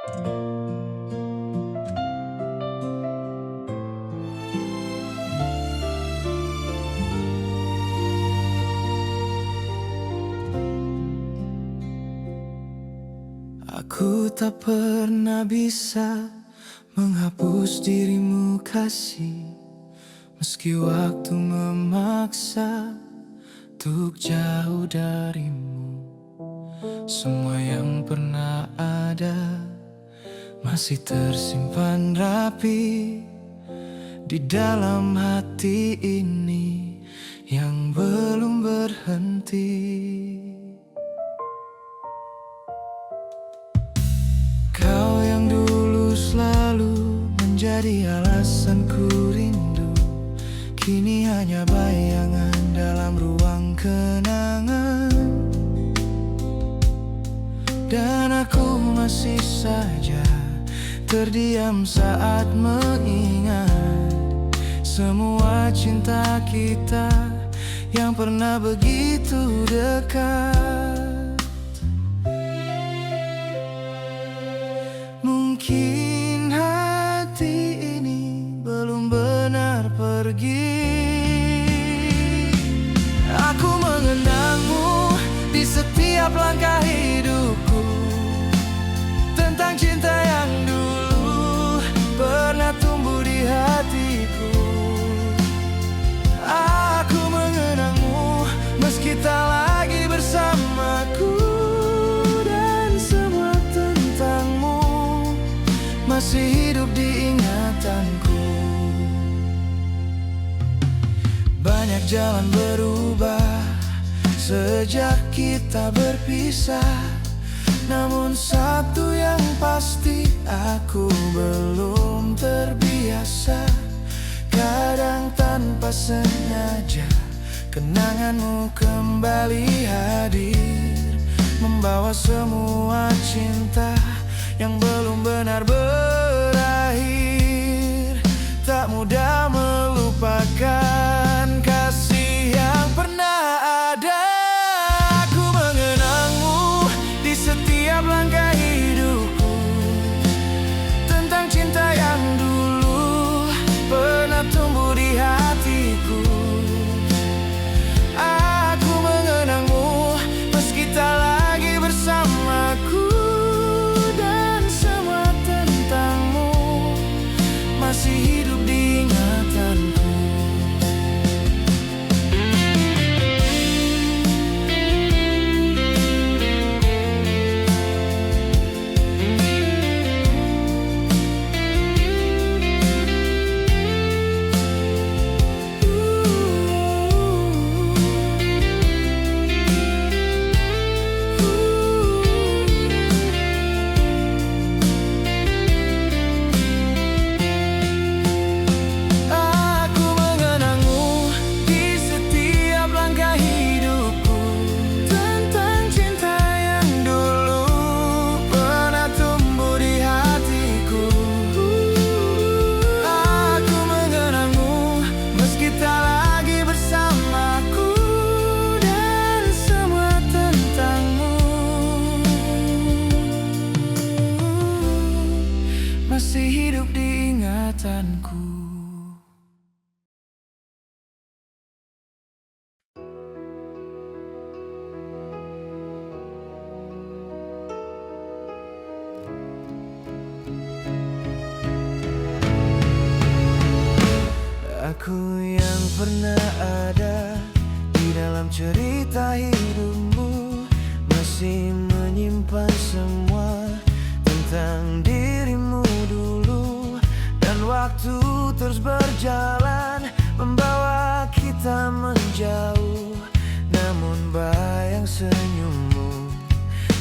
Aku tak pernah bisa menghapus dirimu kasih, meski waktu memaksa untuk jauh darimu. Semua yang pernah ada masih tersimpan rapi di dalam hati ini yang belum berhenti. Kau yang dulu selalu menjadi alasanku rindu, kini hanya bayangan dalam ruang kenangan. Dan aku masih saja terdiam saat mengingat semua cinta kita yang pernah begitu dekat. Mungkin hati ini belum benar pergi. Aku mengenangmu di setiap langkah hidupku, tentang cinta yang dulu pernah tumbuh di hatiku. Aku mengenangmu meski tak lagi bersamaku, masih hidup di ingatanku. Banyak jalan berubah sejak kita berpisah, namun satu yang pasti, aku belum terbiasa. Kadang tanpa sengaja kenanganmu kembali hadir, membawa semua cinta yang belum benar berakhir. Tak mudah melupakan kasih yang pernah ada. Aku mengenangmu di setiap langkah hidupku, tentang cinta yang dulu pernah tumbuh di hatiku. Aku mengenangmu meski tak lagi bersamaku, masih hidup di ingatanku. Masih hidup di ingatanku. Aku yang pernah ada di dalam cerita hidupmu, masih menyimpan semua tentang dirimu dulu. Dan waktu terus berjalan membawa kita menjauh, namun bayang senyummu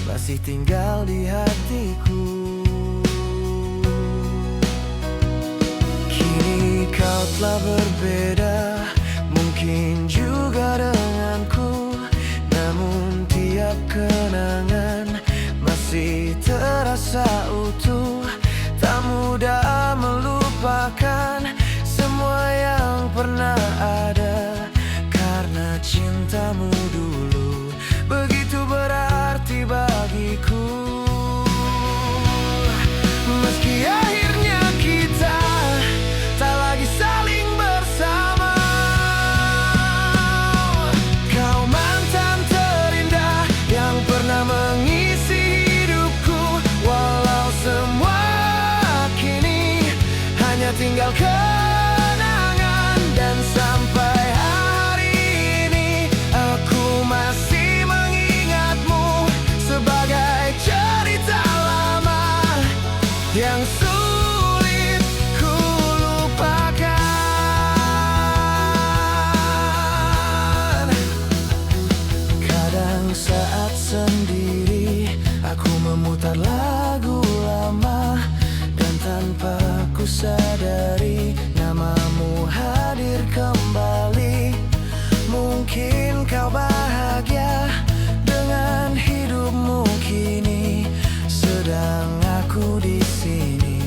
masih tinggal di hatiku. Kini kau telah berbeda, mungkin juga denganku, namun tiap kenangan masih terasa utuh. Tak mudah melupakan semua yang pernah ada, karena cintamu dulu begitu berarti bagiku. tinggal kenangan. Dan sampai hari ini aku masih mengingatmu sebagai cerita lama yang sulit ku lupakan. Kadang saat sendiri aku memutar lagu lama, dan tanpa ku sadari namamu hadir kembali. Mungkin kau bahagia dengan hidupmu kini, sedang aku di sini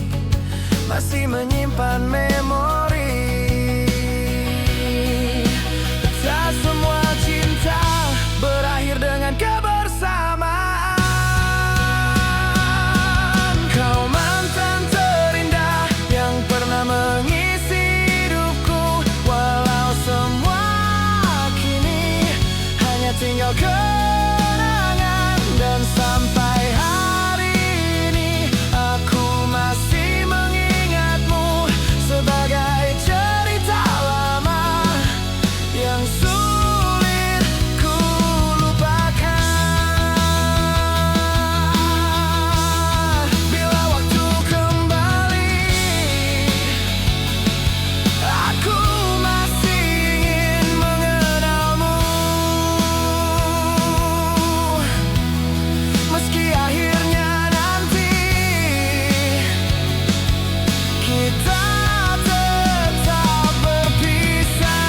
masih menyimpan memori. Tak semua cinta berakhir dengan kebersamaan. Kau mantan terindah yang pernah mengisi hidupku, walau semua kini hanya tinggal kenangan. Dan sampai hari ini aku masih mengingatmu sebagai cerita lama yang sulit ku lupakan. Bila waktu kembali, aku masih ingin mengenalmu. Meski akhirnya nanti kita tetap berpisah.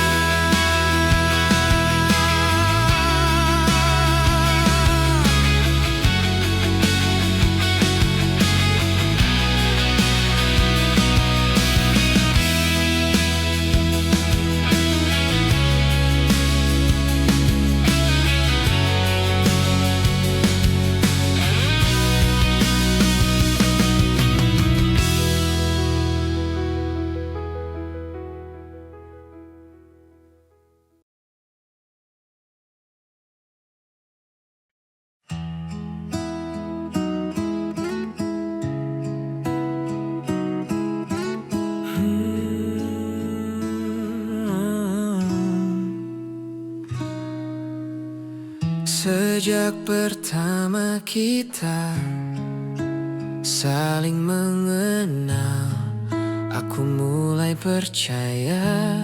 Sejak pertama kita saling mengenal, aku mulai percaya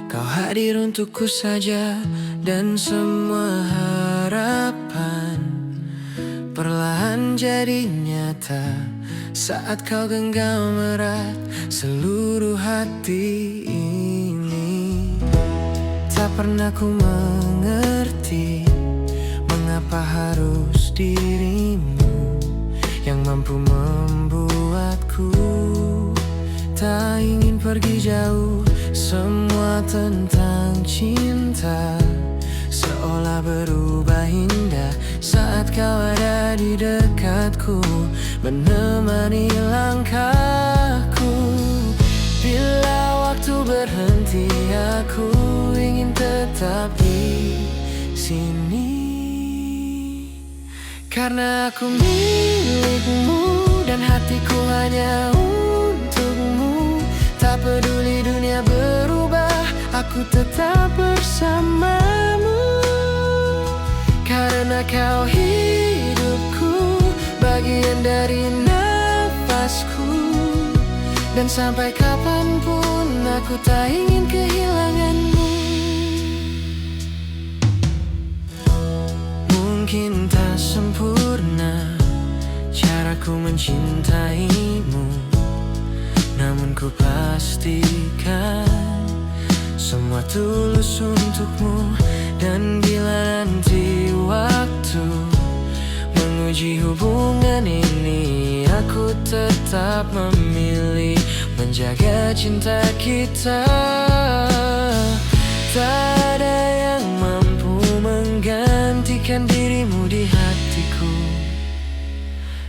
kau hadir untukku saja. Dan semua harapan perlahan jadi nyata saat kau genggam erat seluruh hati ini. Tak pernah ku mengerti mengapa harus dirimu yang mampu membuatku tak ingin pergi jauh. Semua tentang cinta seolah berubah indah saat kau ada di dekatku, menemani langkahku. Bila waktu berhenti, aku ingin tetap di sini, karena aku milikmu dan hatiku hanya untukmu. Tak peduli dunia berubah, aku tetap bersamamu. Karena kau hidupku, bagian dari nafasku. Dan sampai kapanpun aku tak ingin kehilanganmu. Mungkin tak sempurna caraku mencintaimu, namun ku pastikan semua tulus untukmu. Dan bila nanti waktu menguji hubungan ini, aku tetap memilih menjaga cinta kita. Tak ada yang mampu menggantikan dirimu di hatiku,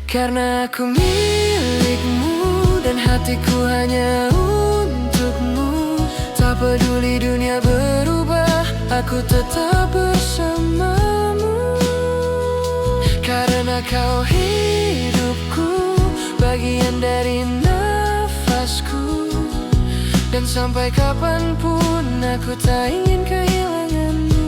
karena aku milikmu dan hatiku hanya untukmu. Tak peduli dunia berubah, aku tetap bersamamu. Karena kau hidupku, bagian dari nafasku. Dan sampai kapanpun aku tak ingin kehilanganmu.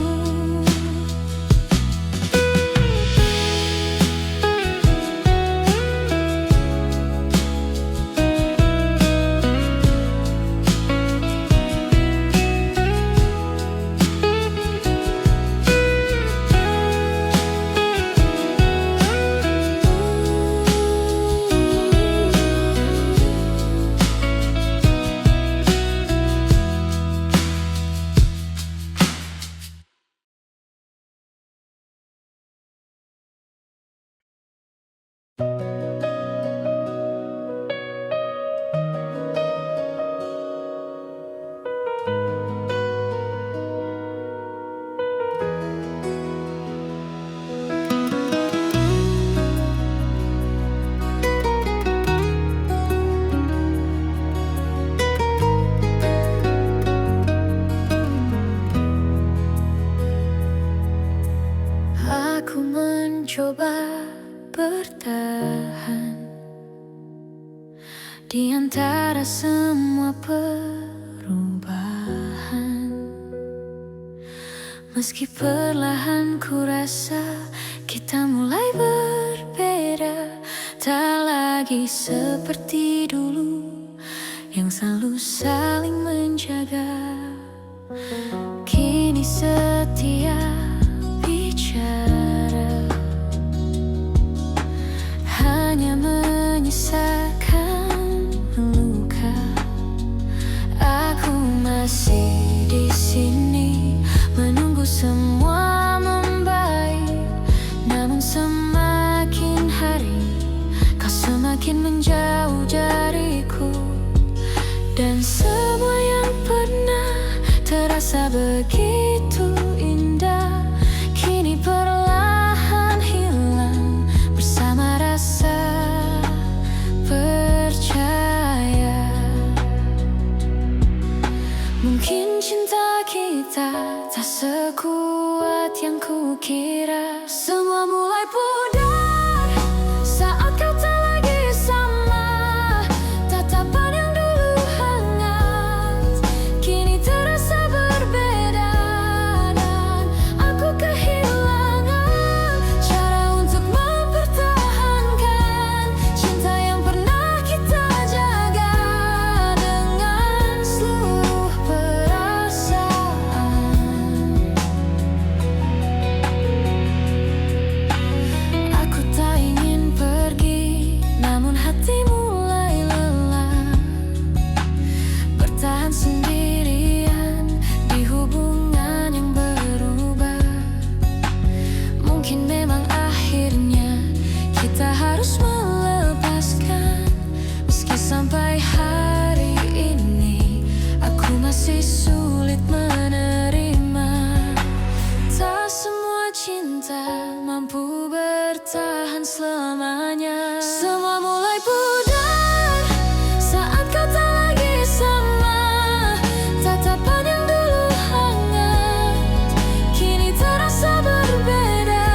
Aku mencoba bertahan di antara semua perubahan. Meski perlahan ku rasa kita mulai berbeda, tak lagi seperti dulu yang selalu saling menjaga. Kini setiap bicara hanya menyisakan luka. Aku masih di sini menunggu semua membaik, namun semakin hari kau semakin menjauh dariku. Dan semua yang pernah terasa begitu indah kini perlahan hilang bersama rasa percaya. Mungkin cinta kita tak sekuat yang kukira. Semua mulai pudar saat kau tak lagi sama. Tatapan yang dulu hangat kini terasa berbeda, dan aku kehilangan cara untuk mempertahankan cinta yang pernah kita jaga dengan seluruh perasaan. Aku tak ingin pergi, namun hati mulai lelah bertahan sendirian di hubungan yang berubah. Mungkin memang akhirnya kita harus melepaskan. Meski sampai hari ini aku masih sulit menerima. Tak semua cinta mampu bertahan selamanya. Semua mulai pudar saat kau tak lagi sama. Tatapan yang dulu hangat kini terasa berbeda,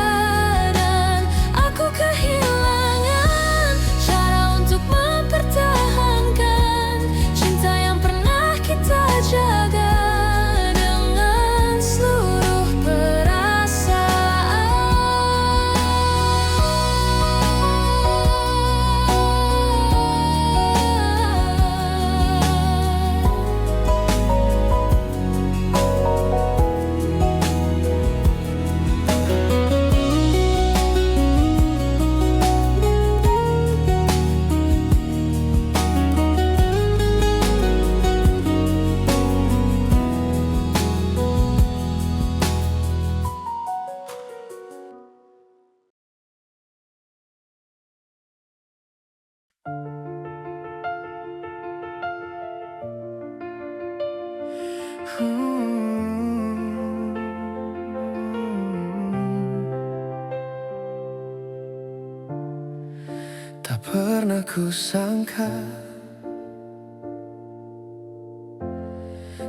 dan aku kehilangan cara untuk mempertahankan cinta yang pernah kita jaga dengan seluruh perasaan. Tak pernah ku sangka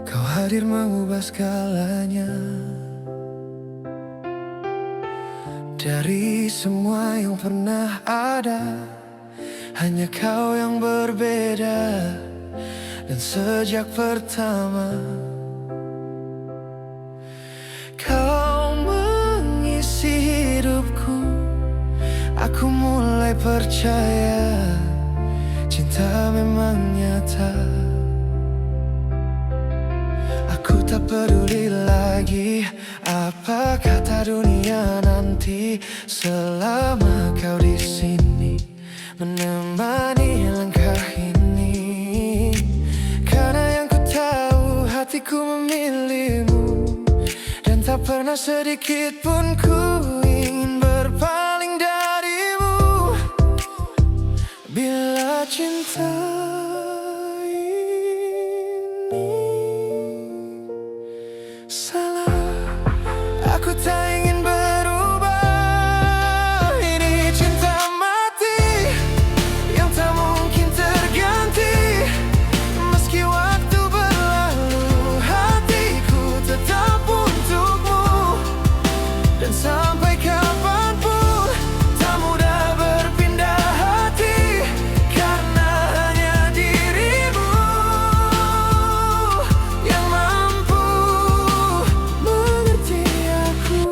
kau hadir mengubah segalanya. Dari semua yang pernah ada, hanya kau yang berbeda. Dan sejak pertama kau mengisi hidupku, aku mulai percaya cinta memang nyata. Aku tak peduli lagi apa kata dunia nanti, selama kau di sini menemani langkah ini. Karena yang ku tahu hatiku memilihmu, dan tak pernah sedikit pun ku ingin berpaling darimu. Bila cinta ini salah, aku tak ingin berubah. Ini cinta mati yang tak mungkin terganti. Meski waktu berlalu, hatiku tetap untukmu. Dan sampai kapanpun tak mudah berpindah hati, karena hanya dirimu yang mampu mengerti aku.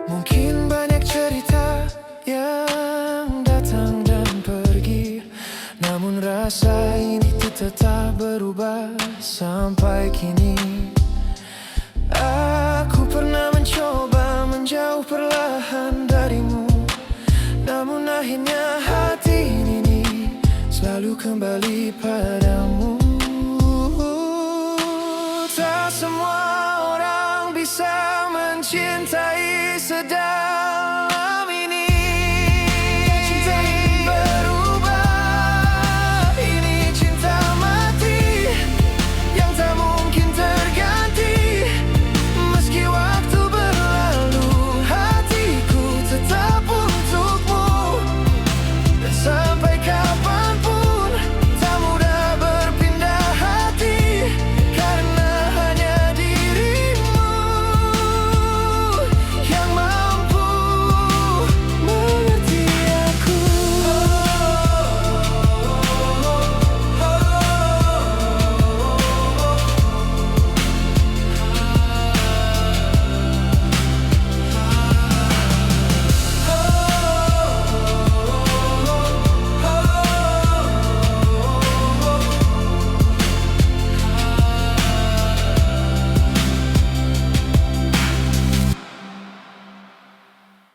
Mungkin banyak cerita yang datang dan pergi, namun rasa ini tetap berubah sampai kini. Aku pernah mencoba menjauh perlahan darimu, namun akhirnya hati ini selalu kembali padamu.